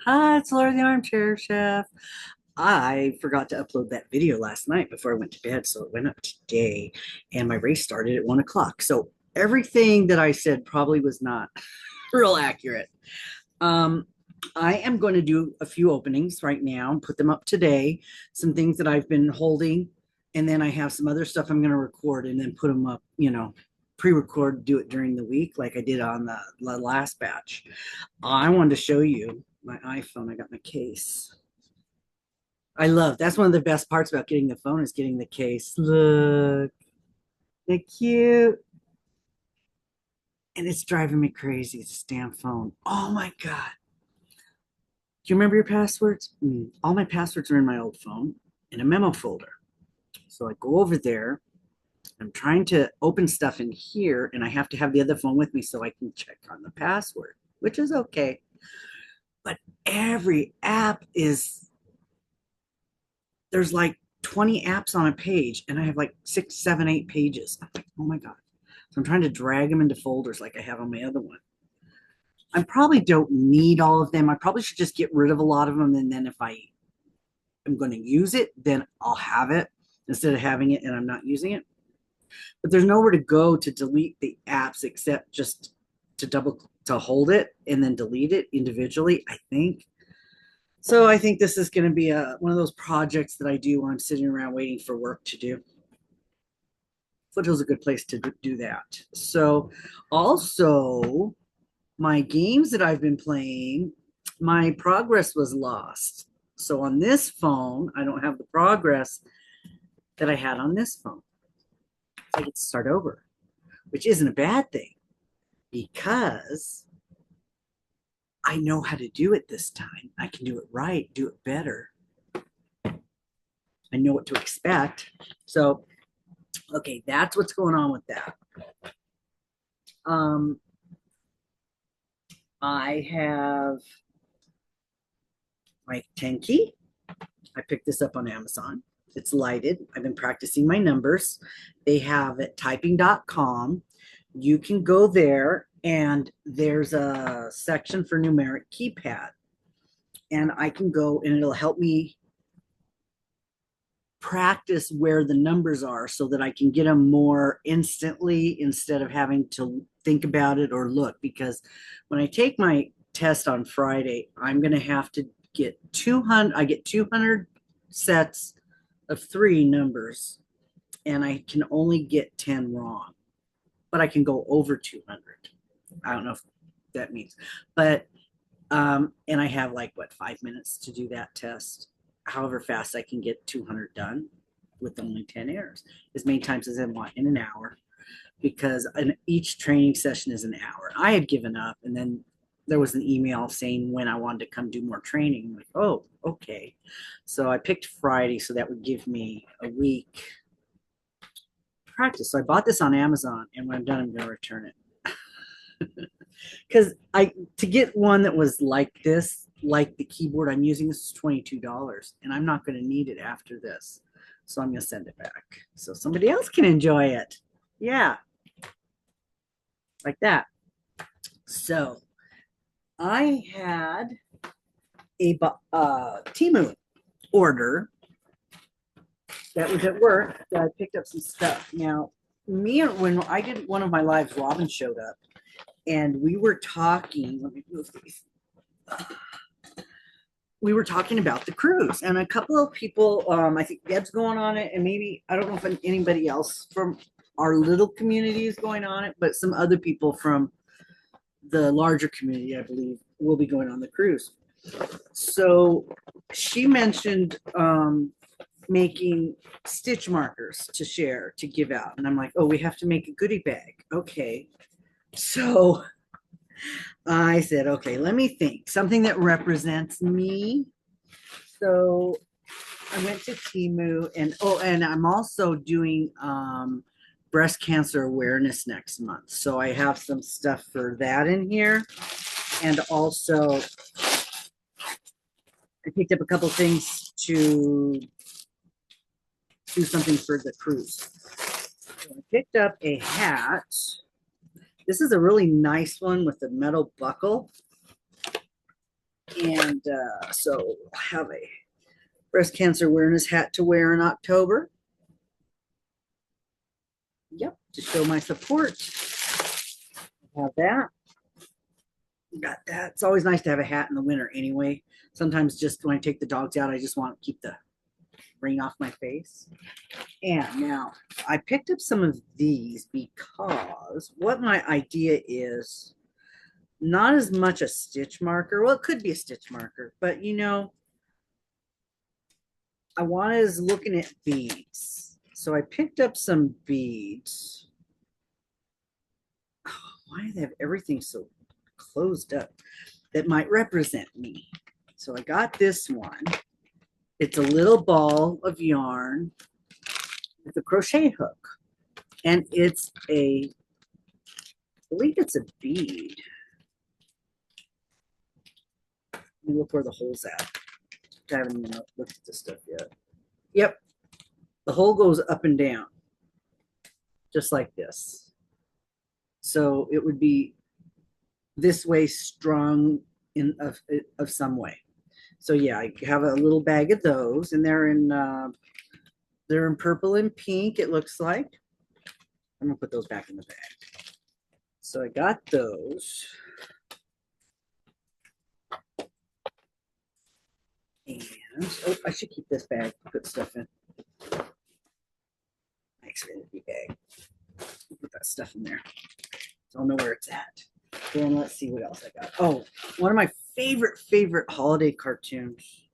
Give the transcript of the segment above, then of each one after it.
Hi, it's Laura the Armchair Chef. I forgot to upload that video last night before I went to bed, so it went up today, and my race started at 1 o'clock. So everything that I said probably was not real accurate. Um, I am going to do a few openings right now and put them up today. Some things that I've been holding, and then I have some other stuff I'm going to record and then put them up, pre-record, do it during the week like I did on the last batch. I wanted to show you my iPhone. I got my case. I love that's one of the best parts about getting the phone is getting the case. Look, they're cute. And it's driving me crazy, this damn phone. Oh my God. Do you remember your passwords? All my passwords are in my old phone in a memo folder. So I go over there. I'm trying to open stuff in here, and I have to have the other phone with me so I can check on the password, which is okay. But every app is there's like 20 apps on a page, and I have like 6, 7, 8 pages. I'm like, oh my God. So I'm trying to drag them into folders like I have on my other one. I probably don't need all of them. I probably should just get rid of a lot of them. And then if I am going to use it, then I'll have it instead of having it and I'm not using it. But there's nowhere to go to delete the apps except just to hold it and then delete it individually, I think. So I think this is going to be one of those projects that I do when I'm sitting around waiting for work to do. Foothill's a good place to do that. So also my games that I've been playing, my progress was lost. So on this phone, I don't have the progress that I had on this phone. So I get to start over, which isn't a bad thing because I know how to do it this time. I can do it right, do it better. I know what to expect. So, okay, that's what's going on with that. Um, I have my 10 key. I picked this up on Amazon. It's lighted. I've been practicing my numbers. They have at typing.com. You can go there and there's a section for numeric keypad. And I can go and it'll help me practice where the numbers are so that I can get them more instantly instead of having to think about it or look. Because when I take my test on Friday, I'm going to have to get 200. I get 200 sets of 3 numbers, and I can only get 10 wrong, but I can go over 200. I don't know if that means, but and I have like what 5 minutes to do that test. However fast I can get 200 done with only 10 errors, as many times as I want in an hour, because each training session is an hour. I had given up, and then there was an email saying when I wanted to come do more training. I'm like, oh, okay. So I picked Friday, so that would give me a week practice. So I bought this on Amazon, and when I'm done, I'm going to return it. Because I to get one that was like this, like the keyboard I'm using, this is $22, and I'm not going to need it after this. So I'm going to send it back so somebody else can enjoy it. Yeah, like that. So I had a Timu order that was at work that I picked up some stuff. Now, when I did one of my lives, Robin showed up and we were talking. Let me move these. We were talking about the cruise, and a couple of people, I think Deb's going on it, and maybe I don't know if anybody else from our little community is going on it, but some other people from the larger community, I believe, will be going on the cruise. So she mentioned making stitch markers to share to give out, and I'm like, oh, we have to make a goodie bag. Okay, so I said, okay, let me think something that represents me. So I went to Timu, and I'm also doing breast cancer awareness next month. So I have some stuff for that in here. And also I picked up a couple things to do something for the cruise. So I picked up a hat. This is a really nice one with a metal buckle. And so I have a breast cancer awareness hat to wear in October. Yep, to show my support. Have that. Got that. It's always nice to have a hat in the winter anyway. Sometimes just when I take the dogs out, I just want to keep the rain off my face. And now I picked up some of these because what my idea is not as much a stitch marker. Well, it could be a stitch marker, but you know, I wanted looking at beads. So I picked up some beads. Oh, why do they have everything so closed up that might represent me? So I got this one. It's a little ball of yarn with a crochet hook. And it's I believe it's a bead. Let me look where the hole's at. I haven't even looked at this stuff yet. Yep. The hole goes up and down, just like this. So it would be this way strung in of some way. So yeah, I have a little bag of those, and they're in purple and pink, it looks like. I'm gonna put those back in the bag. So I got those. And oh, I should keep this bag, put stuff in. Nice really bag. Put that stuff in there. Don't know where it's at. Then let's see what else I got. Oh, one of my favorite holiday cartoons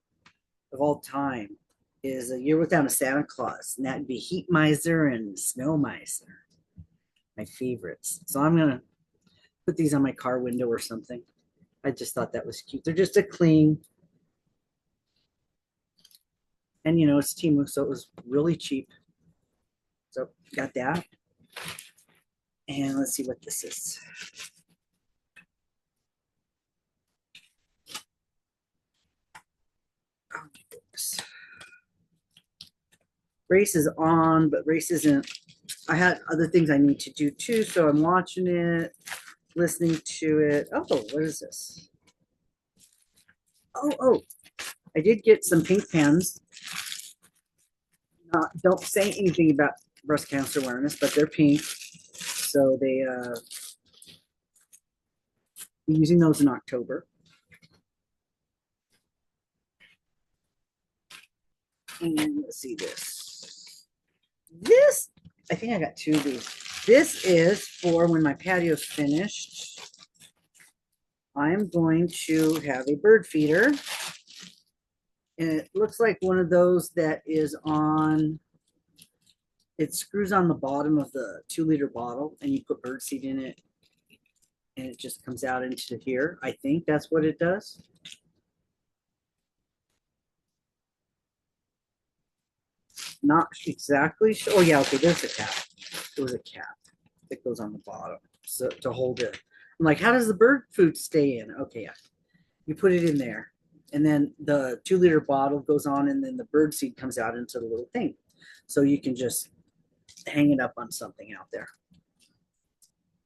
of all time is A Year Without a Santa Claus, and that'd be Heat Miser and Snow Miser. My favorites. So I'm gonna put these on my car window or something. I just thought that was cute. They're just a cling. And you know, it's Temu, so it was really cheap. So got that. And let's see what this is. Oh my goodness. Race is on, but race isn't. I had other things I need to do too, so I'm watching it, listening to it. Oh, what is this? Oh, I did get some pink pens. Don't say anything about breast cancer awareness, but they're pink. So they be using those in October. And let's see this. This, I think I got two of these. This is for when my patio's finished. I'm going to have a bird feeder. And it looks like one of those that is on, it screws on the bottom of the 2-liter bottle and you put bird seed in it and it just comes out into here. I think that's what it does. Not exactly sure. Oh yeah, okay, there's a cap. There was a cap that goes on the bottom so to hold it. I'm like, how does the bird food stay in? Okay, yeah. You put it in there. And then the 2-liter bottle goes on and then the bird seed comes out into the little thing. So you can just hang it up on something out there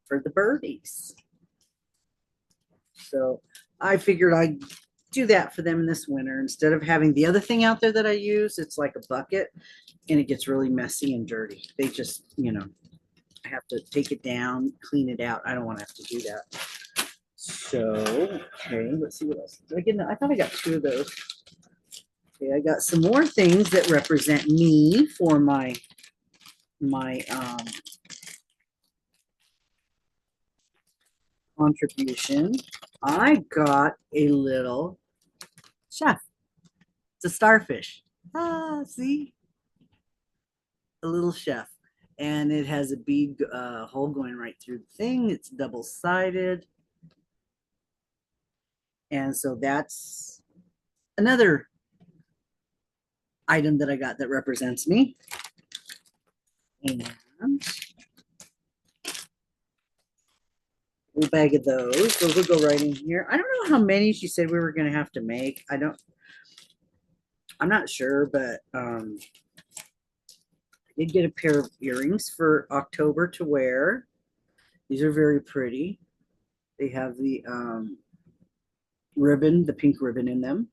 for the birdies. So I figured I'd do that for them in this winter instead of having the other thing out there that I use. It's like a bucket and it gets really messy and dirty. They just, you know, I have to take it down, clean it out. I don't want to have to do that. So, okay, let's see what else. I thought I got two of those. Okay, I got some more things that represent me for my contribution. I got a little chef. It's a starfish. Ah, see? A little chef. And it has a big hole going right through the thing. It's double-sided. And so that's another item that I got that represents me. And a bag of those. Those will go right in here. I don't know how many she said we were going to have to make. I'm not sure, but I did get a pair of earrings for October to wear. These are very pretty. They have the ribbon, the pink ribbon in them.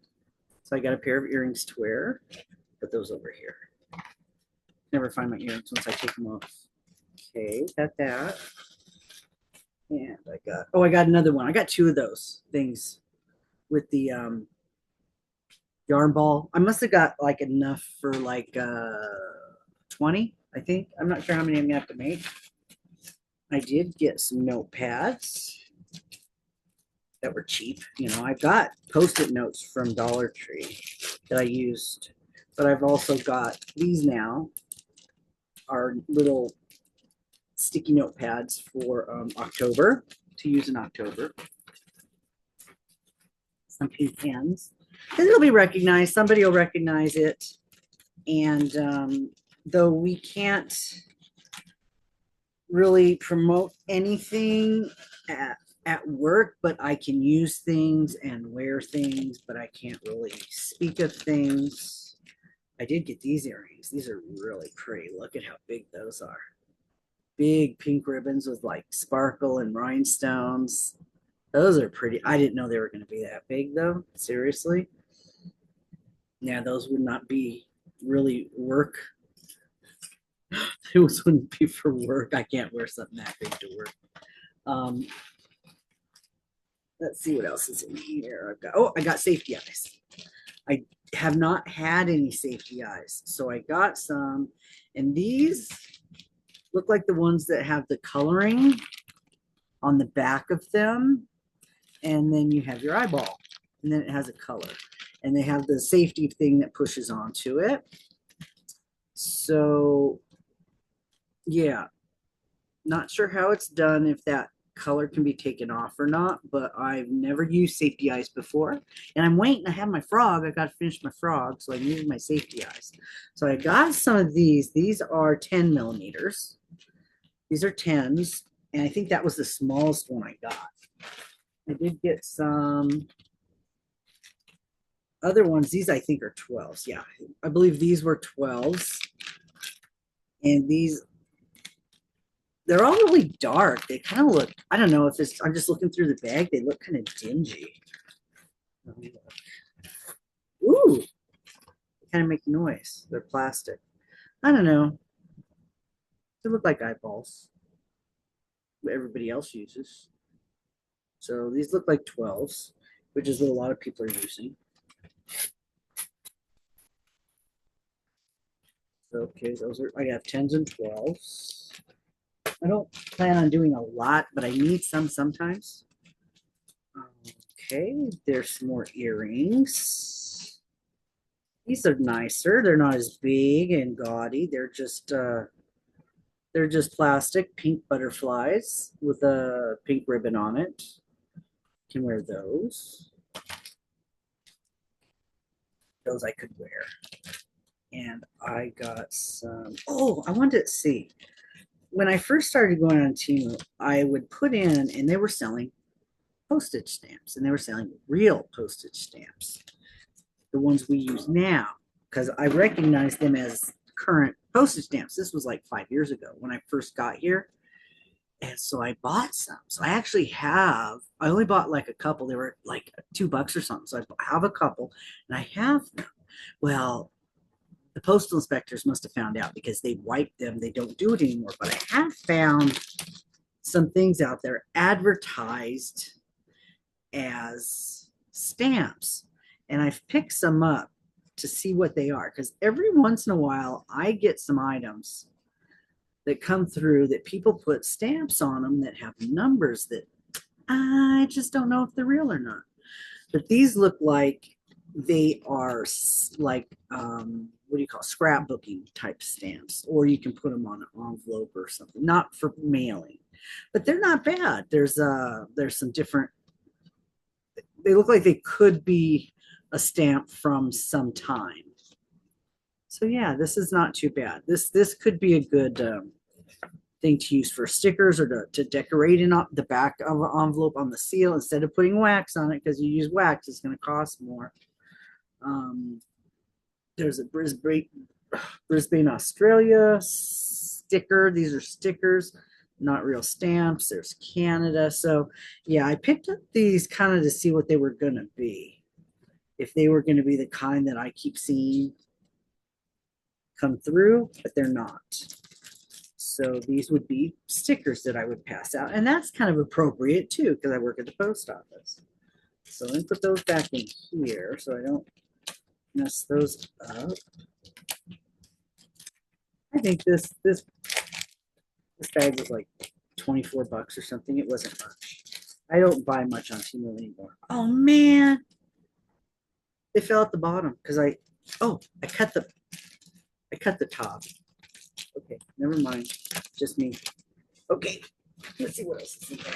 So I got a pair of earrings to wear. Put those over here. Never find my earrings once I take them off. Okay, got that. And I got another one. I got two of those things with the yarn ball. I must have got like enough for like 20, I think. I'm not sure how many I'm gonna have to make. I did get some notepads that were cheap. You know, I got post-it notes from Dollar Tree that I used, but I've also got these now, are little sticky notepads for October, to use in October. Some pink pens. It'll be recognized. Somebody will recognize it. And though we can't really promote anything at work, but I can use things and wear things, but I can't really speak of things. I did get these earrings. These are really pretty. Look at how big those are. Big pink ribbons with like sparkle and rhinestones. Those are pretty. I didn't know they were going to be that big though. Seriously. Yeah, those would not be really work. Those wouldn't be for work. I can't wear something that big to work. Let's see what else is in here. I got safety eyes. I have not had any safety eyes, so I got some, and these look like the ones that have the coloring on the back of them, and then you have your eyeball, and then it has a color, and they have the safety thing that pushes onto it. So yeah, not sure how it's done, if that color can be taken off or not, but I've never used safety eyes before, and I'm waiting. I have my frog. I got to finish my frog, so I needed my safety eyes. So I got some of these. These are 10 millimeters. These are 10s, and I think that was the smallest one I got. I did get some other ones. These I think are 12s. Yeah, I believe these were 12s, and these, they're all really dark. They kind of look, I don't know if it's, I'm just looking through the bag. They look kind of dingy. Ooh, they kind of make noise. They're plastic. I don't know. They look like eyeballs, what everybody else uses. So these look like 12s, which is what a lot of people are using. Okay, those are, I have 10s and 12s. I don't plan on doing a lot, but I need some sometimes. Okay, there's some more earrings. These are nicer. They're not as big and gaudy. They're just plastic pink butterflies with a pink ribbon on it. Can wear those. Those I could wear. And I got some, oh, I wanted to see. When I first started going on Temu, I would put in, and they were selling postage stamps, and they were selling real postage stamps, the ones we use now, because I recognized them as current postage stamps. This was like 5 years ago when I first got here. And so I bought some. So I actually have, I only bought like a couple. They were like $2 or something. So I have a couple and I have them. Well, the postal inspectors must have found out because they wiped them. They don't do it anymore. But I have found some things out there advertised as stamps. And I've picked some up to see what they are. Because every once in a while, I get some items that come through that people put stamps on them that have numbers that I just don't know if they're real or not. But these look like they are like, what do you call, scrapbooking type stamps, or you can put them on an envelope or something, not for mailing, but they're not bad. There's some different, they look like they could be a stamp from some time. So yeah, this is not too bad. This could be a good thing to use for stickers, or to decorate in the back of an envelope on the seal instead of putting wax on it, because you use wax, it's going to cost more. There's a Brisbane, Australia sticker. These are stickers. not real stamps. There's Canada. So yeah, I picked up these kind of to see what they were going to be. If they were going to be the kind that I keep seeing come through, but they're not. So these would be stickers that I would pass out. And that's kind of appropriate too, because I work at the post office. So let me put those back in here so I don't mess those up. I think this bag was like 24 bucks or something. It wasn't much. I don't buy much on Temu anymore. Oh man, they fell at the bottom because I cut the top. Okay, never mind. Just me. Okay, let's see what else is in there.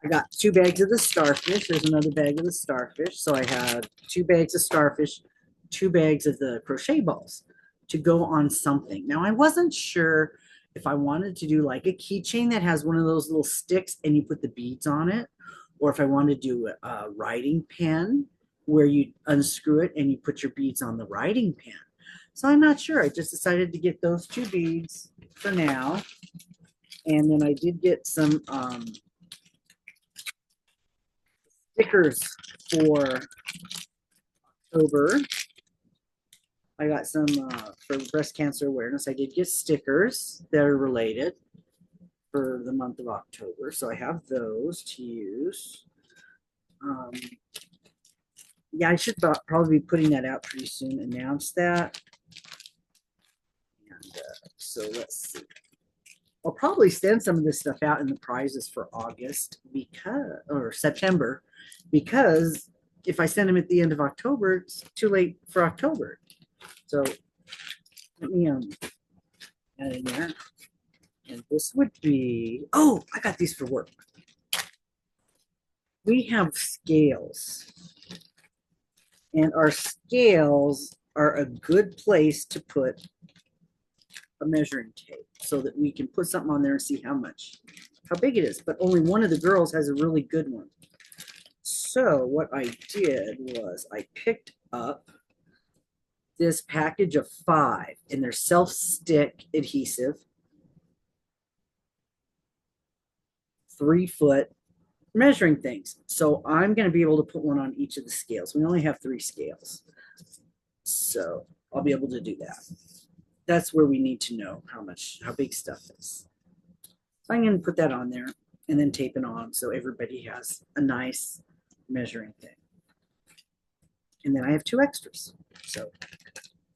I got 2 bags of the starfish. There's another bag of the starfish. So I had 2 bags of starfish, 2 bags of the crochet balls to go on something. Now I wasn't sure if I wanted to do like a keychain that has one of those little sticks and you put the beads on it, or if I wanted to do a writing pen where you unscrew it and you put your beads on the writing pen. So I'm not sure. I just decided to get those 2 beads for now. And then I did get some stickers for October. I got some for breast cancer awareness. I did get stickers that are related for the month of October. So I have those to use. Yeah, I should probably be putting that out pretty soon, announce that. And so let's see. I'll probably send some of this stuff out in the prizes for August or September, because if I send them at the end of October, it's too late for October. So let me add in there. And this would be, oh, I got these for work. We have scales. And our scales are a good place to put a measuring tape so that we can put something on there and see how big it is. But only one of the girls has a really good one. So what I did was I picked up this package of 5, and they're self-stick adhesive, 3-foot measuring things. So I'm going to be able to put one on each of the scales. We only have 3 scales. So I'll be able to do that. That's where we need to know how big stuff is. So I'm going to put that on there and then tape it on so everybody has a nice measuring thing. And then I have 2 extras. So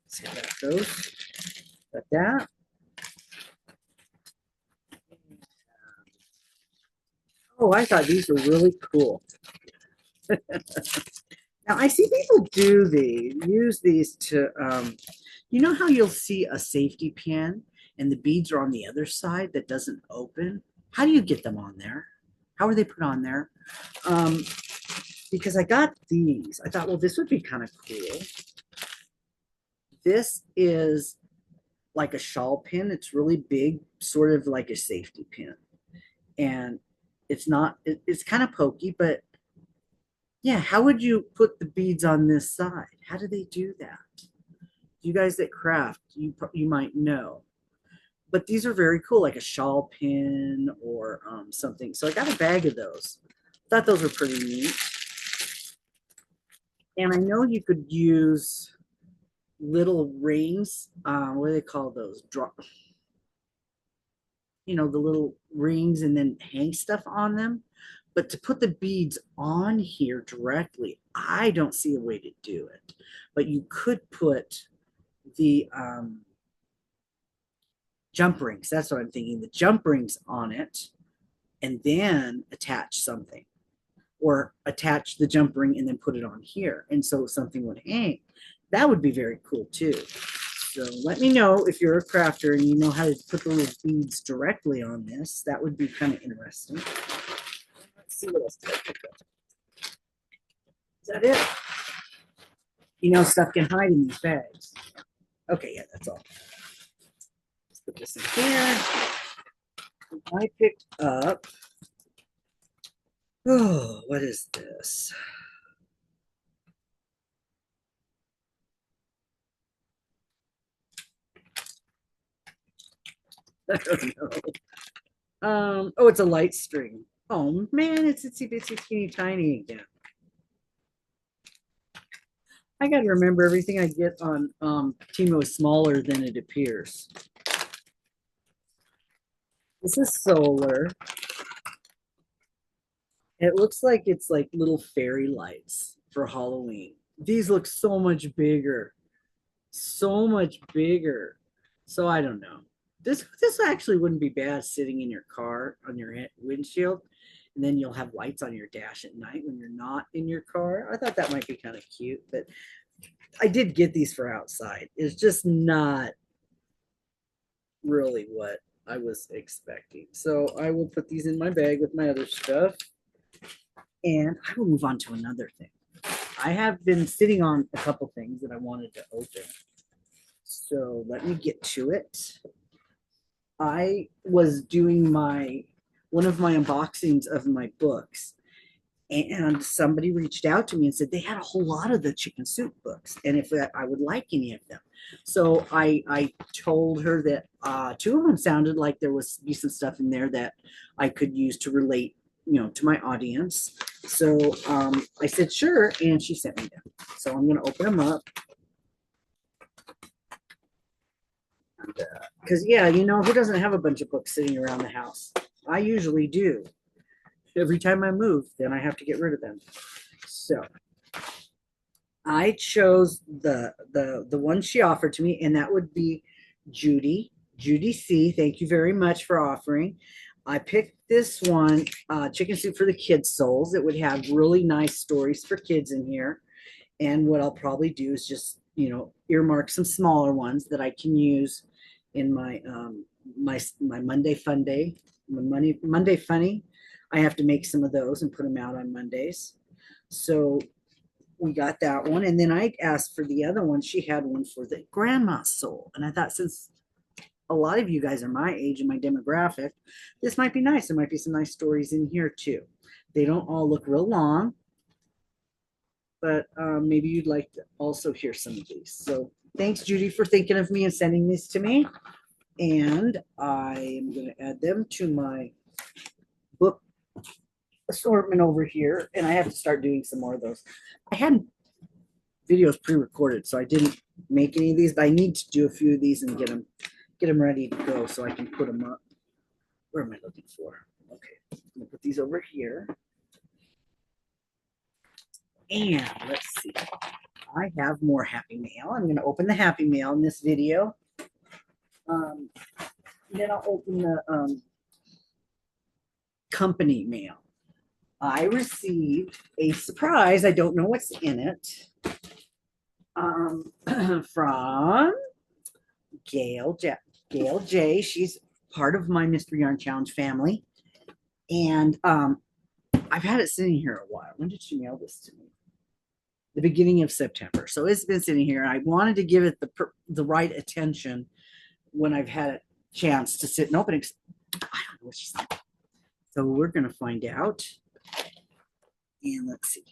see how that goes. Got that. Oh, I thought these were really cool. Now I see people use these to, you know how you'll see a safety pin and the beads are on the other side that doesn't open? How do you get them on there? How are they put on there? Because I got these. I thought, well, this would be kind of cool. This is like a shawl pin. It's really big, sort of like a safety pin. And it's kind of pokey, but yeah, how would you put the beads on this side? How do they do that? You guys that craft, you might know. But these are very cool, like a shawl pin or something. So I got a bag of those. Thought those were pretty neat. And I know you could use little rings. What do they call those? The little rings, and then hang stuff on them. But to put the beads on here directly, I don't see a way to do it. But you could put the jump rings. That's what I'm thinking. The jump rings on it, and then attach something, or attach the jump ring and then put it on here. And so something would hang. That would be very cool too. So let me know if you're a crafter and you know how to put the little beads directly on this. That would be kind of interesting. Let's see what else did I pick up. Is that it? Stuff can hide in these bags. Okay, yeah, that's all. Let's put this in here. I picked up, oh, what is this? I don't know. Oh, it's a light string. Oh man, it's itsy bitsy teeny tiny again. I got to remember everything I get on Timo is smaller than it appears. This is solar. It looks like it's like little fairy lights for Halloween. These look so much bigger, so much bigger. So I don't know. This actually wouldn't be bad sitting in your car on your windshield, and then you'll have lights on your dash at night when you're not in your car. I thought that might be kind of cute, but I did get these for outside. It's just not really what I was expecting. So I will put these in my bag with my other stuff, and I will move on to another thing. I have been sitting on a couple things that I wanted to open. So let me get to it. I was doing one of my unboxings of my books, and somebody reached out to me and said they had a whole lot of the chicken soup books, and if I would like any of them. So I told her that two of them sounded like there was be some stuff in there that I could use to relate, to my audience. So I said sure, and she sent me them. So I'm going to open them up. Because yeah, who doesn't have a bunch of books sitting around the house? I usually do. Every time I move, then I have to get rid of them. So I chose the one she offered to me, and that would be Judy C. Thank you very much for offering. I picked this one, Chicken Soup for the Kids Souls. It would have really nice stories for kids in here. And what I'll probably do is just earmark some smaller ones that I can use in my my Monday Fun Day, my Monday Funny. I have to make some of those and put them out on Mondays. So we got that one, and then I asked for the other one. She had one for the grandma soul, and I thought since a lot of you guys are my age and my demographic, this might be nice. There might be some nice stories in here too. They don't all look real long, but maybe you'd like to also hear some of these. So thanks, Judy, for thinking of me and sending these to me. And I am going to add them to my book assortment over here. And I have to start doing some more of those. I had videos pre-recorded, so I didn't make any of these, but I need to do a few of these and get them ready to go so I can put them up. Where am I looking for? Okay, I'm going to put these over here. And let's see. I have more Happy Mail. I'm going to open the Happy Mail in this video. Then I'll open the company mail. I received a surprise. I don't know what's in it. From Gail J. She's part of my Mystery Yarn Challenge family. And I've had it sitting here a while. When did she mail this to me? The beginning of September. So it's been sitting here. I wanted to give it the right attention when I've had a chance to sit and open it. I don't know what she's saying. So we're going to find out. And let's see.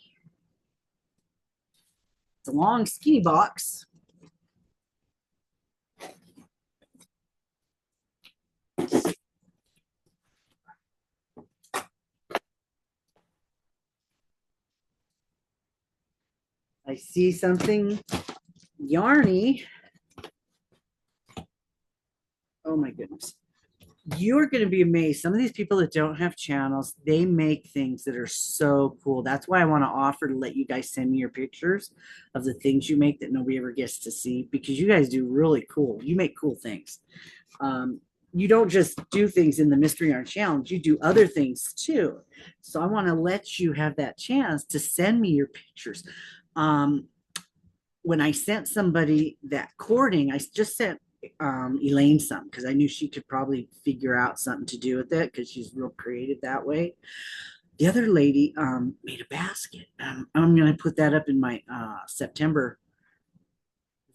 It's a long, skinny box. I see something yarny. Oh my goodness. You're going to be amazed. Some of these people that don't have channels, they make things that are so cool. That's why I want to offer to let you guys send me your pictures of the things you make that nobody ever gets to see, because you guys do really cool. You make cool things. You don't just do things in the Mystery Yarn Challenge, you do other things too. So I want to let you have that chance to send me your pictures. When I sent somebody that cording, I just sent Elaine some because I knew she could probably figure out something to do with it because she's real creative that way. The other lady made a basket. I'm going to put that up in my September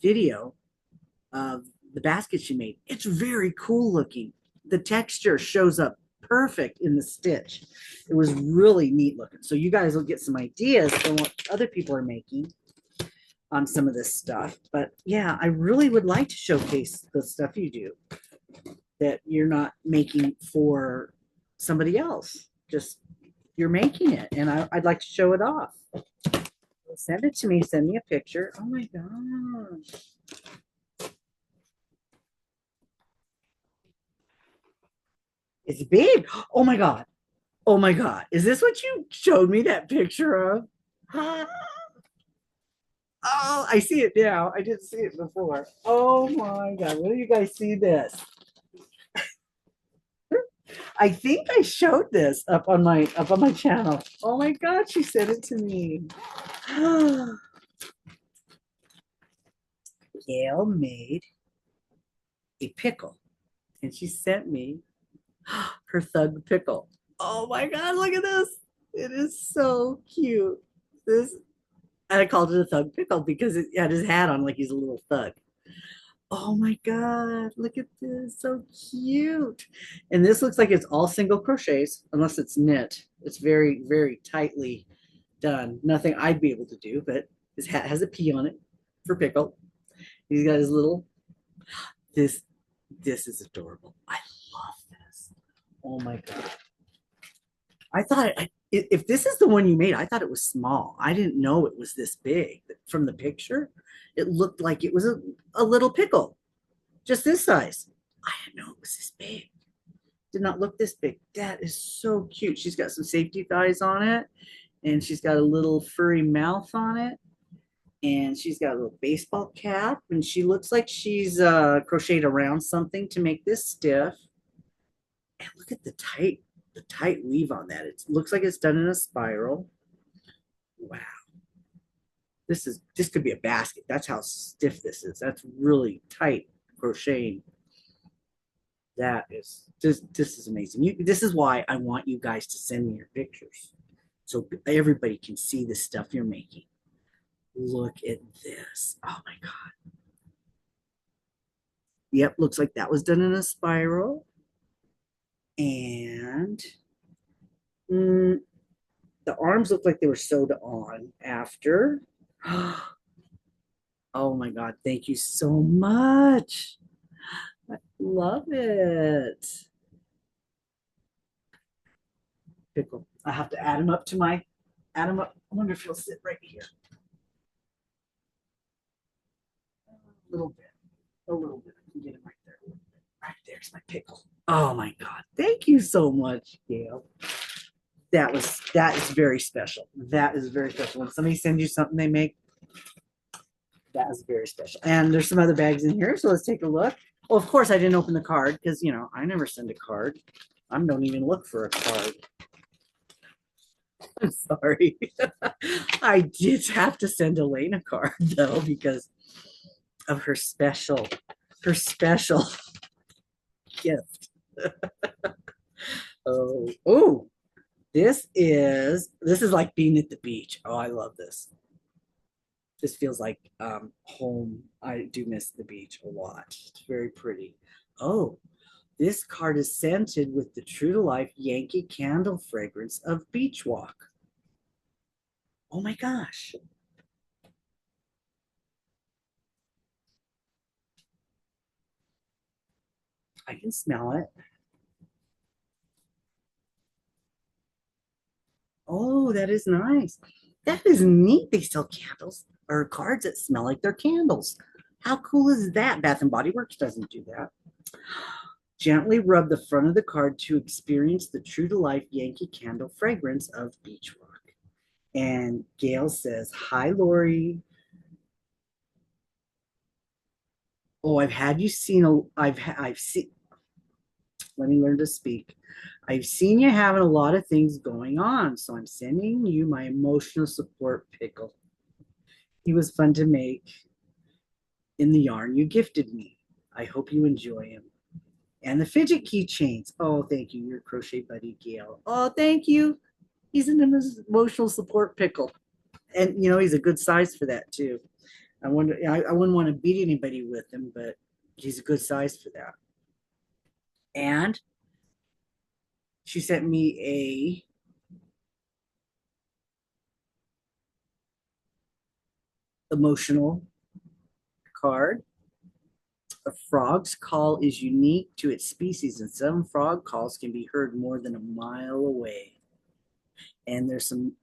video of the basket she made. It's very cool looking. The texture shows up perfect in the stitch. It was really neat looking. So you guys will get some ideas on what other people are making on some of this stuff. But yeah, I really would like to showcase the stuff you do that you're not making for somebody else. Just you're making it, and I'd like to show it off. Send it to me. Send me a picture. Oh my gosh. It's big. Oh my God. Oh my God. Is this what you showed me that picture of? Oh, I see it now. I didn't see it before. Oh my God. When do you guys see this? I think I showed this up on my channel. Oh my God, she sent it to me. Gail made a pickle and she sent me her thug pickle. Oh my God, look at this. It is so cute. This and I called it a thug pickle because it had his hat on like he's a little thug. Oh my God, look at this. So cute. And this looks like it's all single crochets, unless it's knit. It's very, very tightly done. Nothing I'd be able to do, but his hat has a P on it for pickle. He's got his little, this, this is adorable. I love this. Oh my God. I thought if this is the one you made, I thought it was small. I didn't know it was this big. From the picture, it looked like it was a little pickle, just this size. I didn't know it was this big. Did not look this big. That is so cute. She's got some safety thighs on it, and she's got a little furry mouth on it, and she's got a little baseball cap, and she looks like she's crocheted around something to make this stiff. And look at the tight weave on that. It looks like it's done in a spiral. Wow. This could be a basket. That's how stiff this is. That's really tight crocheting. That is this is amazing. This is why I want you guys to send me your pictures so everybody can see the stuff you're making. Look at this. Oh my God. Yep, looks like that was done in a spiral. And mm, the arms look like they were sewed on after. Oh my God, thank you so much. I love it. Pickle. I have to add him up. I wonder if he'll sit right here. A little bit, a little bit. I can get him right there. Right there's my pickle. Oh my God. Thank you so much, Gail. That is very special. That is very special. When somebody sends you something they make, that is very special. And there's some other bags in here, so let's take a look. Well, of course, I didn't open the card because I never send a card. I don't even look for a card. I'm sorry. I did have to send Elaine a card though because of her special gift. Oh, this is like being at the beach. Oh, I love this. This feels like home. I do miss the beach a lot. It's very pretty. Oh, this card is scented with the true to life Yankee candle fragrance of Beach Walk. Oh my gosh. I can smell it. Oh, that is nice. That is neat. They sell candles or cards that smell like they're candles. How cool is that? Bath and Body Works doesn't do that. Gently rub the front of the card to experience the true to life Yankee candle fragrance of Beach Walk. And Gail says, "Hi, Lori. Oh, I've had you seen a. I've seen. Let me learn to speak. I've seen you having a lot of things going on, so I'm sending you my emotional support pickle. He was fun to make in the yarn you gifted me. I hope you enjoy him. And the fidget keychains. Oh, thank you, your crochet buddy, Gail. Oh, thank you. He's an emotional support pickle. And, he's a good size for that, too. I wouldn't want to beat anybody with him, but he's a good size for that. And she sent me a emotional card. A frog's call is unique to its species, and some frog calls can be heard more than a mile away. And there's some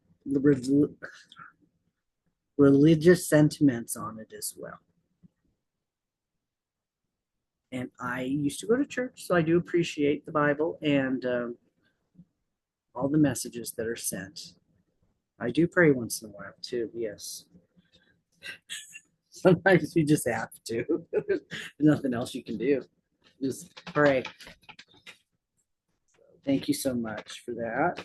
religious sentiments on it as well. And I used to go to church, so I do appreciate the Bible and all the messages that are sent. I do pray once in a while too, yes. Sometimes you just have to. There's nothing else you can do. Just pray. Thank you so much for that.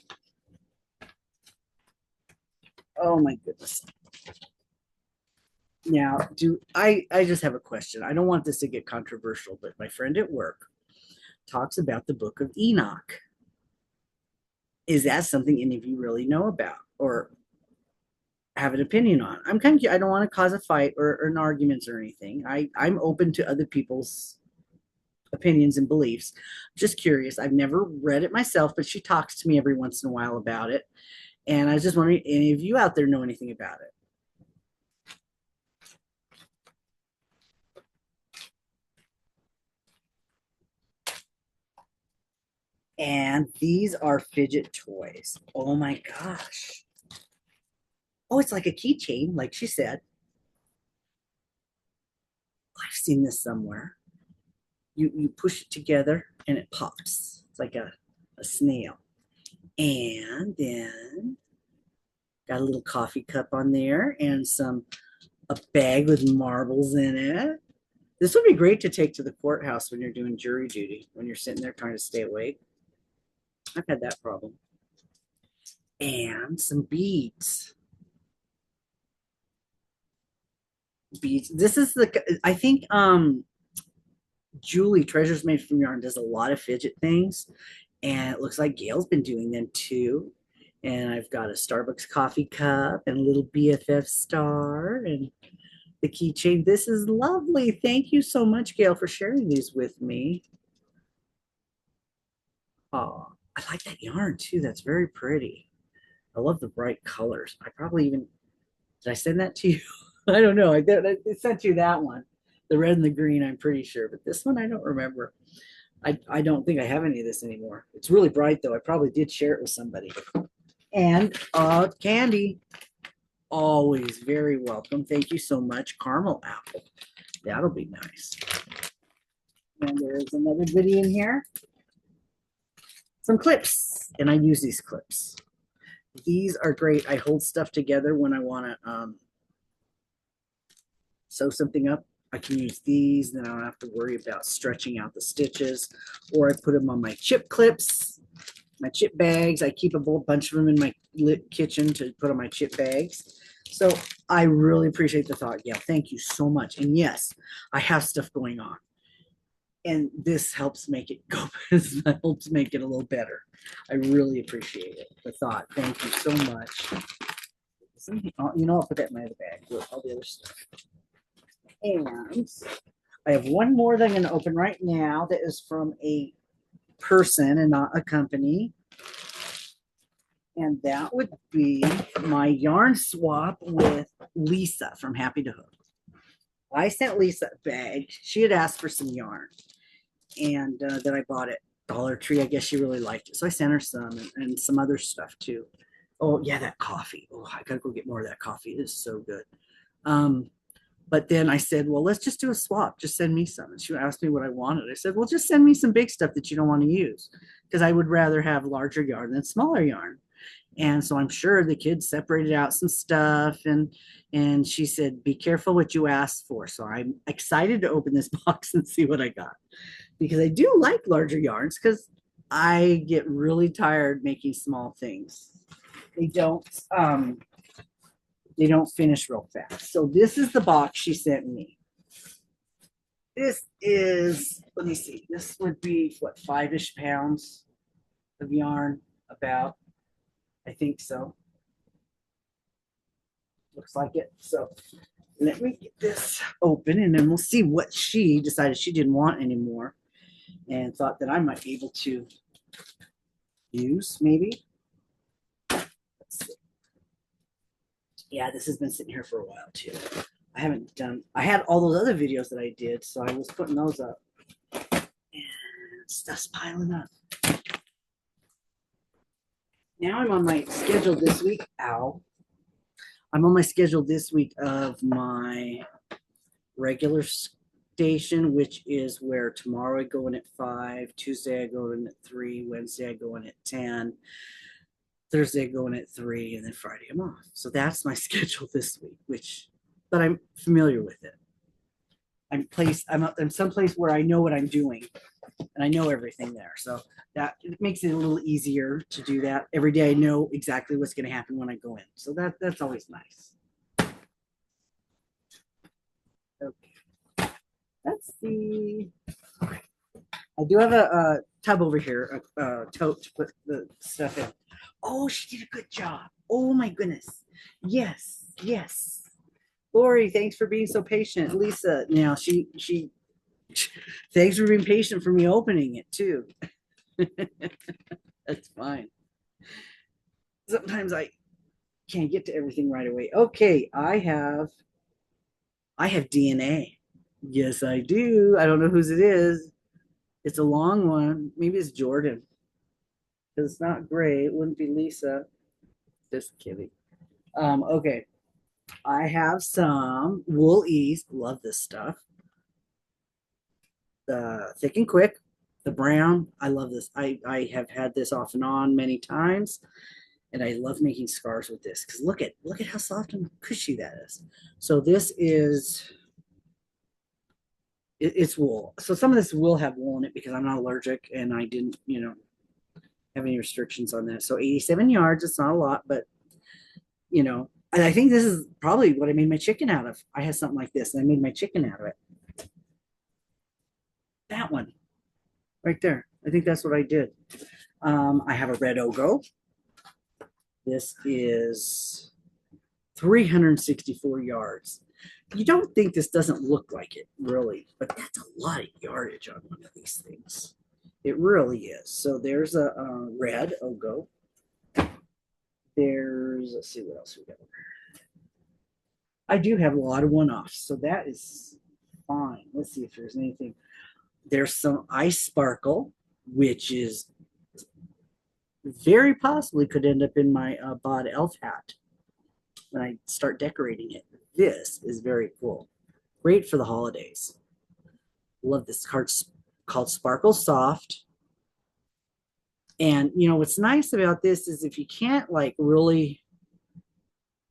Oh my goodness. Now, do I just have a question. I don't want this to get controversial, but my friend at work talks about the book of Enoch. Is that something any of you really know about or have an opinion on? I'm kind of, I don't want to cause a fight or an arguments or anything. I'm open to other people's opinions and beliefs. Just curious. I've never read it myself, but she talks to me every once in a while about it. And I was just wondering, any of you out there know anything about it? And these are fidget toys. Oh my gosh. Oh, it's like a keychain, like she said. I've seen this somewhere. You push it together and it pops. It's like a snail. And then got a little coffee cup on there and a bag with marbles in it. This would be great to take to the courthouse when you're doing jury duty, when you're sitting there trying to stay awake. I've had that problem. And some beads. Beads. This is I think Julie, Treasures Made from Yarn, does a lot of fidget things. And it looks like Gail's been doing them too. And I've got a Starbucks coffee cup and a little BFF star and the keychain. This is lovely. Thank you so much, Gail, for sharing these with me. Oh, I like that yarn too. That's very pretty. I love the bright colors. I probably even did I send that to you? I don't know. I sent you that one, the red and the green. I'm pretty sure, but this one I don't remember. I don't think I have any of this anymore. It's really bright though. I probably did share it with somebody. And candy, always very welcome. Thank you so much, caramel apple. That'll be nice. And there's another goodie in here. Some clips, and I use these clips. These are great. I hold stuff together when I want to sew something up. I can use these, then I don't have to worry about stretching out the stitches. Or I put them on my chip clips, my chip bags. I keep a whole bunch of them in my kitchen to put on my chip bags. So I really appreciate the thought, Gail. Thank you so much. And yes, I have stuff going on. And this helps make it go, helps make it a little better. I really appreciate it. The thought. Thank you so much. You know, I'll put that in my other bag with all the other stuff. And I have one more that I'm going to open right now that is from a person and not a company. And that would be my yarn swap with Lisa from Happy to Hook. I sent Lisa a bag. She had asked for some yarn. And then I bought it Dollar Tree. I guess she really liked it. So I sent her some and some other stuff too. Oh, yeah, that coffee. Oh, I got to go get more of that coffee. It is so good. But then I said, well, let's just do a swap. Just send me some. And she asked me what I wanted. I said, well, just send me some big stuff that you don't want to use because I would rather have larger yarn than smaller yarn. And so I'm sure the kids separated out some stuff and she said, be careful what you asked for. So I'm excited to open this box and see what I got because I do like larger yarns because I get really tired making small things. They don't finish real fast. So this is the box she sent me. This is, let me see, this would be what, 5-ish pounds of yarn about. I think so. Looks like it. So let me get this open and then we'll see what she decided she didn't want anymore and thought that I might be able to use maybe. Let's see. Yeah, this has been sitting here for a while too. I haven't done, I had all those other videos that I did, so I was putting those up. And stuff's piling up. Now I'm on my schedule this week. Ow. I'm on my schedule this week of my regular station, which is where tomorrow I go in at 5, Tuesday I go in at 3, Wednesday I go in at 10, Thursday I go in at 3, and then Friday I'm off. So that's my schedule this week, but I'm familiar with it. I'm someplace where I know what I'm doing and I know everything there. So that it makes it a little easier to do that. Every day I know exactly what's going to happen when I go in. So that's always nice. Okay. Let's see. I do have a tub over here, a tote to put the stuff in. Oh, she did a good job. Oh my goodness. Yes, yes. Lori, thanks for being so patient. Lisa, now she thanks for being patient for me opening it too. That's fine. Sometimes I can't get to everything right away. Okay, I have DNA. Yes, I do. I don't know whose it is. It's a long one. Maybe it's Jordan. Because it's not gray. It wouldn't be Lisa. Just kidding. Okay. I have some Wool Ease. Love this stuff. The Thick and Quick. The brown. I love this. I have had this off and on many times. And I love making scarves with this. Because look at how soft and cushy that is. So this is it's wool. So some of this will have wool in it because I'm not allergic and I didn't, have any restrictions on that. So 87 yards, it's not a lot, but and I think this is probably what I made my chicken out of. I had something like this and I made my chicken out of it. That one right there. I think that's what I did. I have a red Ogo. This is 364 yards. You don't think this doesn't look like it, really, but that's a lot of yardage on one of these things. It really is. So there's a red Ogo. Let's see what else we got. I do have a lot of one-offs, so that is fine. Let's see if there's anything. There's some Ice Sparkle, which is very possibly could end up in my Bod Elf hat when I start decorating it. This is very cool. Great for the holidays. Love this card called Sparkle Soft. And what's nice about this is if you can't really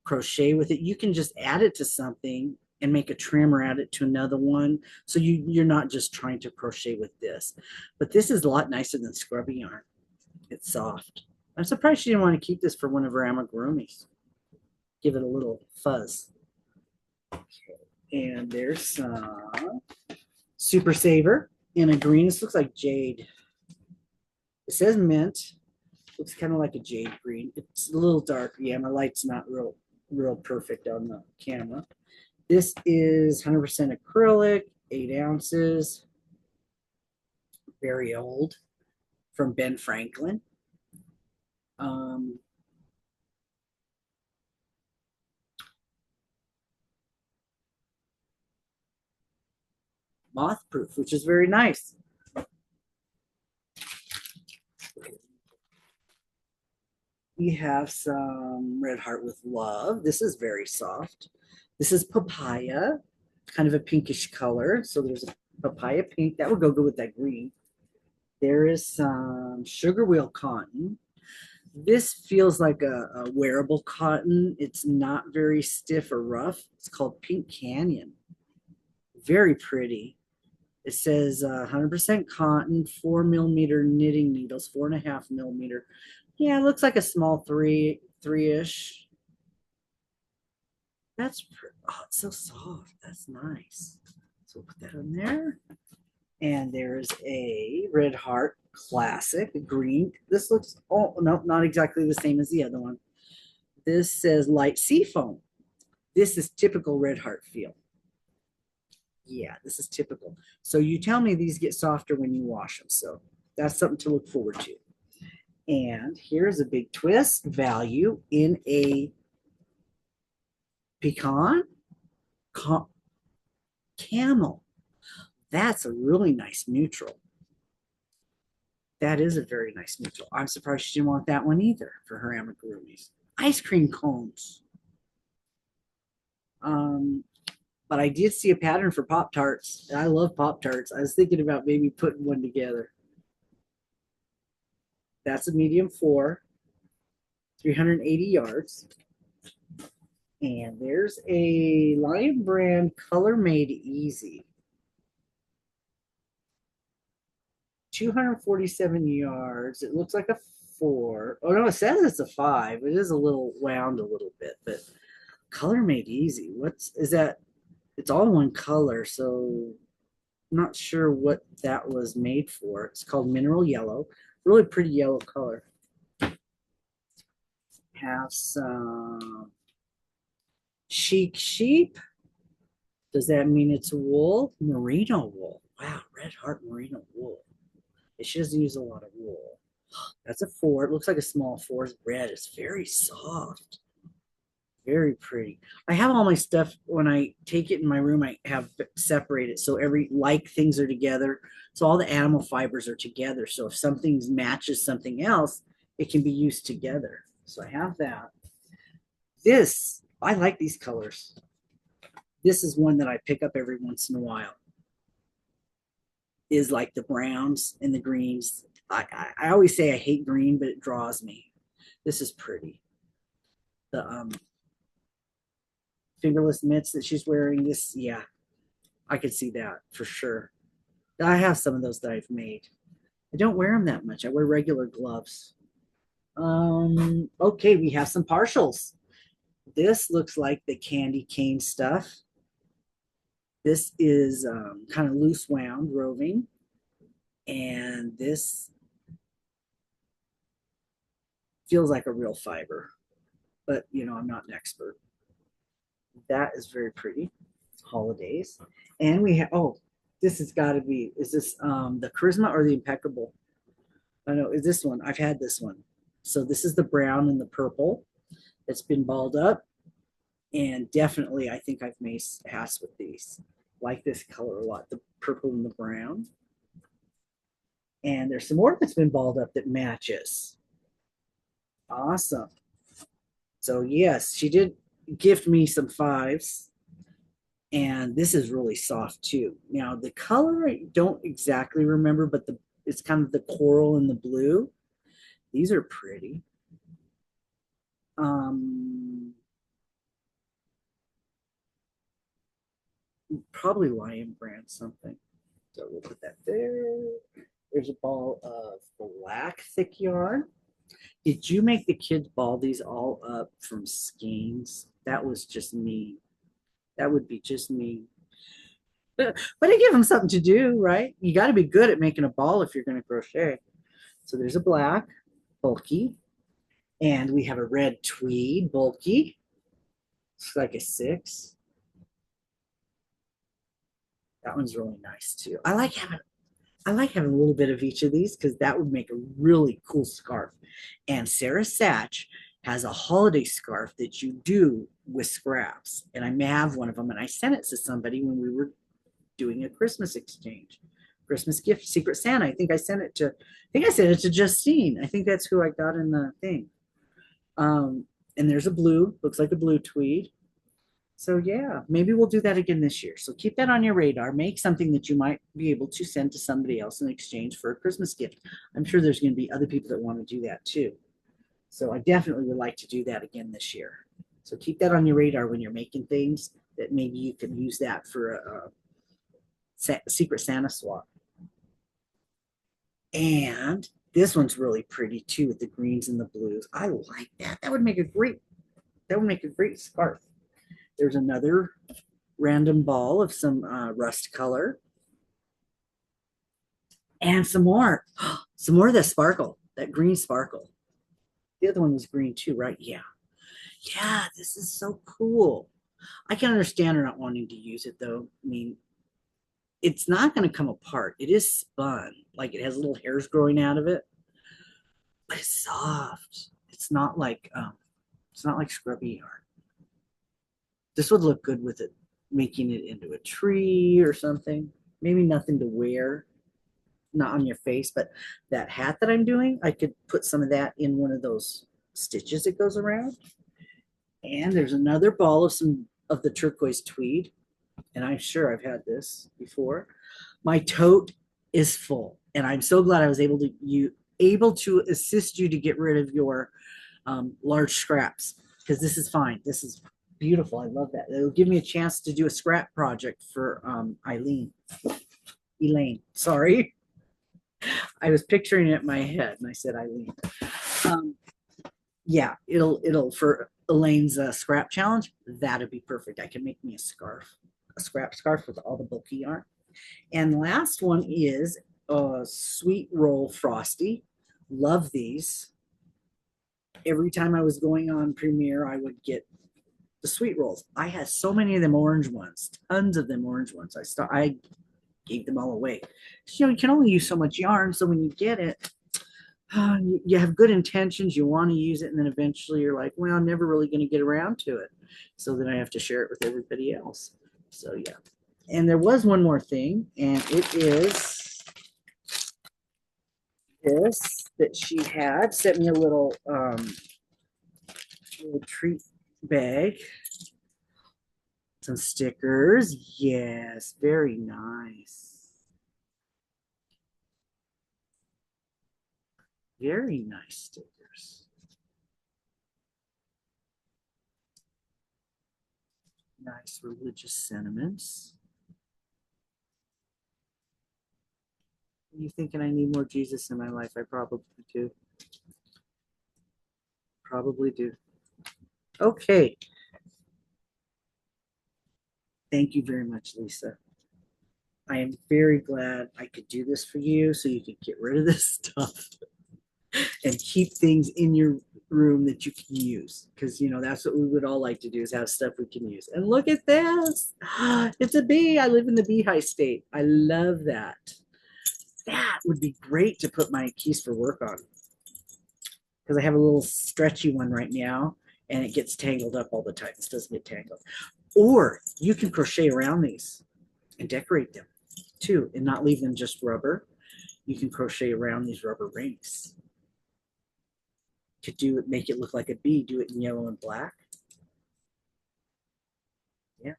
crochet with it, you can just add it to something and make a trim or add it to another one. So you're not just trying to crochet with this. But this is a lot nicer than scrubby yarn. It's soft. I'm surprised she didn't want to keep this for one of her amigurumis. Give it a little fuzz. Okay. And there's some Super Saver in a green. This looks like jade. It says mint. Looks kind of like a jade green. It's a little dark. Yeah, my light's not real perfect on the camera. This is 100% acrylic, 8 ounces. Very old, from Ben Franklin. Moth proof, which is very nice. We have some Red Heart with Love. This is very soft. This is papaya, kind of a pinkish color. So there's a papaya pink. That would go good with that green. There is some Sugar Wheel cotton. This feels like a wearable cotton. It's not very stiff or rough. It's called Pink Canyon. Very pretty. It says 100% cotton, 4mm knitting needles, 4.5mm. Yeah, it looks like a small three-ish. It's so soft. That's nice. So we'll put that on there. And there's a Red Heart Classic green. This looks, oh, no, not exactly the same as the other one. This says Light Seafoam. This is typical Red Heart feel. Yeah, this is typical. So you tell me these get softer when you wash them. So that's something to look forward to. And here's a big twist value in a pecan camel. That's a really nice neutral. That is a very nice neutral. I'm surprised she didn't want that one either for her amigurumis. Ice cream cones. Um, but I did see a pattern for Pop Tarts. I love Pop Tarts. I was thinking about maybe putting one together. That's a medium 4, 380 yards. And there's a Lion Brand Color Made Easy. 247 yards. It looks like a 4. Oh no, it says it's a 5. It is a little wound a little bit, but Color Made Easy. What's is that? It's all one color, so I'm not sure what that was made for. It's called Mineral Yellow. Really pretty yellow color. Have some Chic Sheep. Does that mean it's wool? Merino wool. Wow, Red Heart Merino wool. She doesn't use a lot of wool. That's a 4. It looks like a small 4. It's red. It's very soft. Very pretty. I have all my stuff when I take it in my room. I have separated so every like things are together. So all the animal fibers are together. So if something matches something else, it can be used together. So I have that. This, I like these colors. This is one that I pick up every once in a while. Is like the browns and the greens. I always say I hate green, but it draws me. This is pretty. The fingerless mitts that she's wearing. This, yeah, I could see that for sure. I have some of those that I've made. I don't wear them that much. I wear regular gloves. Okay, we have some partials. This looks like the candy cane stuff. This is kind of loose wound roving. And this feels like a real fiber, but you know, I'm not an expert. That is very pretty. Holidays. And we have, oh, this has got to be, is this the Charisma or the Impeccable? I know, is this one? I've had this one. So this is the brown and the purple that's been balled up. And definitely, I think I've made hats with these. Like this color a lot, the purple and the brown. And there's some more that's been balled up that matches. Awesome. So yes, she did gift me some 5s. And this is really soft too. Now the color I don't exactly remember, but it's kind of the coral and the blue. These are pretty. Probably Lion Brand something. So we'll put that there. There's a ball of black thick yarn. Did you make the kids ball these all up from skeins? That was just me. That would be just me. But I give them something to do, right? You got to be good at making a ball if you're going to crochet. So there's a black, bulky, and we have a red tweed, bulky. It's like a 6. That one's really nice too. I like having a little bit of each of these because that would make a really cool scarf. And Sarah Satch has a holiday scarf that you do with scraps. And I may have one of them. And I sent it to somebody when we were doing a Christmas exchange, Christmas gift, Secret Santa. I think I sent it to Justine. I think that's who I got in the thing. And there's a blue, looks like a blue tweed. So yeah, maybe we'll do that again this year. So keep that on your radar. Make something that you might be able to send to somebody else in exchange for a Christmas gift. I'm sure there's going to be other people that want to do that too. So I definitely would like to do that again this year. So keep that on your radar when you're making things that maybe you can use that for a Secret Santa swap. And this one's really pretty too with the greens and the blues. I like that. That would make a great scarf. There's another random ball of some rust color. And some more of that sparkle, that green sparkle. The other one was green too, right? Yeah. Yeah, this is so cool. I can understand her not wanting to use it though. I mean, it's not going to come apart. It is spun, like it has little hairs growing out of it, but it's soft. It's not like scrubby yarn. This would look good with it making it into a tree or something. Maybe nothing to wear, not on your face, but that hat that I'm doing, I could put some of that in one of those stitches that goes around. And there's another ball of some of the turquoise tweed, and I'm sure I've had this before. My tote is full, and I'm so glad I was able to assist you to get rid of your large scraps, because this is fine. This is beautiful. I love that. It'll give me a chance to do a scrap project for Elaine. Sorry, I was picturing it in my head, and I said Eileen. Um, yeah, it'll for Elaine's scrap challenge. That'd be perfect. I can make me a scarf, a scrap scarf with all the bulky yarn. And the last one is a sweet roll frosty. Love these. Every time I was going on Premiere, I would get the sweet rolls. I had so many of them orange ones, tons of them orange ones. I gave them all away. So, you can only use so much yarn. So when you get it, you have good intentions, you want to use it, and then eventually you're like, well, I'm never really going to get around to it. So then I have to share it with everybody else. So yeah. And there was one more thing, and it is this that she had sent me a little treat bag. Some stickers. Yes, very nice. Very nice stickers. Nice religious sentiments. Are you thinking I need more Jesus in my life? I probably do. Probably do. Okay. Thank you very much, Lisa. I am very glad I could do this for you so you could get rid of this stuff and keep things in your room that you can use, because that's what we would all like to do, is have stuff we can use. And look at this. It's a bee. I live in the beehive state. I love that. That would be great to put my keys for work on, because I have a little stretchy one right now and it gets tangled up all the time. It doesn't get tangled. Or you can crochet around these and decorate them too, and not leave them just rubber. You can crochet around these rubber rings. Could do it, make it look like a bee, do it in yellow and black. Yeah,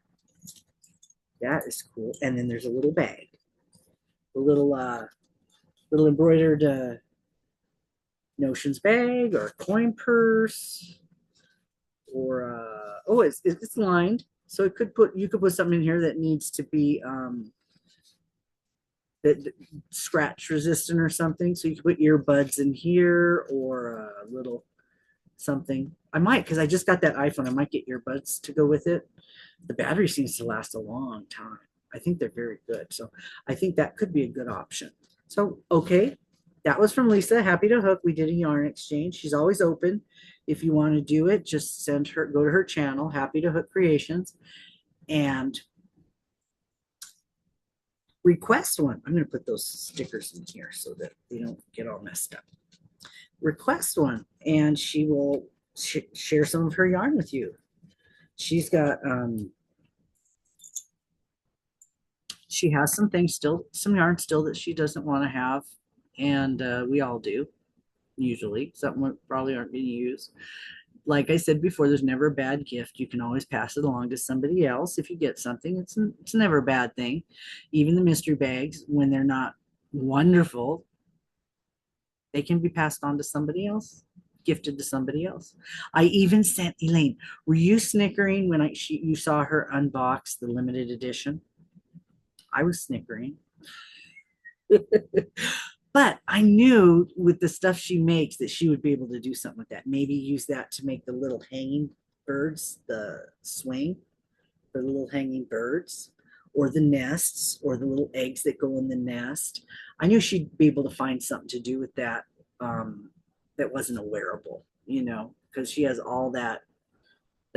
that is cool. And then there's a little bag, a little embroidered notions bag or coin purse, or oh, it's lined, so you could put something in here that needs to be that scratch resistant or something. So you could put earbuds in here, or a little something. I might, because I just got that iPhone, I might get earbuds to go with it. The battery seems to last a long time. I think they're very good. So I think that could be a good option. So, okay. That was from Lisa. Happy to Hook. We did a yarn exchange. She's always open. If you want to do it, just go to her channel, Happy to Hook Creations, and request one. I'm going to put those stickers in here so that they don't get all messed up. Request one, and she will share some of her yarn with you. She's got she has some things still, some yarn still that she doesn't want to have, and we all do usually. Something we probably aren't being used. Like I said before, there's never a bad gift. You can always pass it along to somebody else if you get something. It's never a bad thing. Even the mystery bags, when they're not wonderful, they can be passed on to somebody else, gifted to somebody else. I even sent Elaine. Were you snickering when you saw her unbox the limited edition? I was snickering. But I knew with the stuff she makes that she would be able to do something with that. Maybe use that to make the little hanging birds, the swing, the little hanging birds, or the nests, or the little eggs that go in the nest. I knew she'd be able to find something to do with that, that wasn't a wearable, because she has all that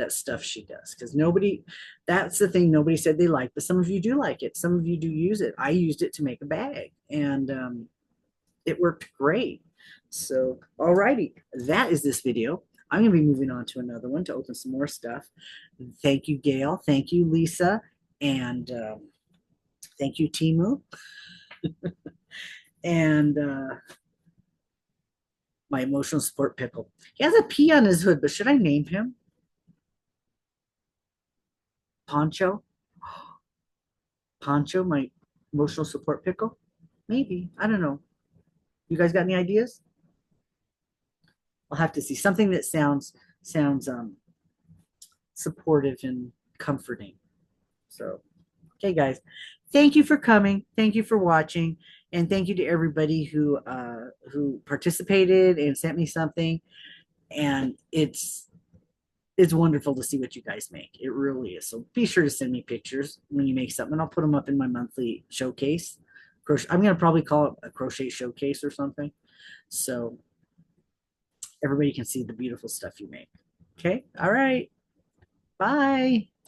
stuff she does. Because that's the thing, nobody said they like, but some of you do like it. Some of you do use it. I used it to make a bag, and it worked great. So, alrighty, that is this video. I'm going to be moving on to another one to open some more stuff. Thank you, Gail. Thank you, Lisa. And thank you, Timu. And my emotional support pickle. He has a P on his hood, but should I name him Poncho? Poncho, my emotional support pickle? Maybe. I don't know. You guys got any ideas? I'll have to see something that sounds supportive and comforting. So, okay, guys, thank you for coming. Thank you for watching, and thank you to everybody who participated and sent me something. And it's wonderful to see what you guys make. It really is. So be sure to send me pictures when you make something. I'll put them up in my monthly showcase. I'm going to probably call it a crochet showcase or something. So everybody can see the beautiful stuff you make. Okay. All right. Bye.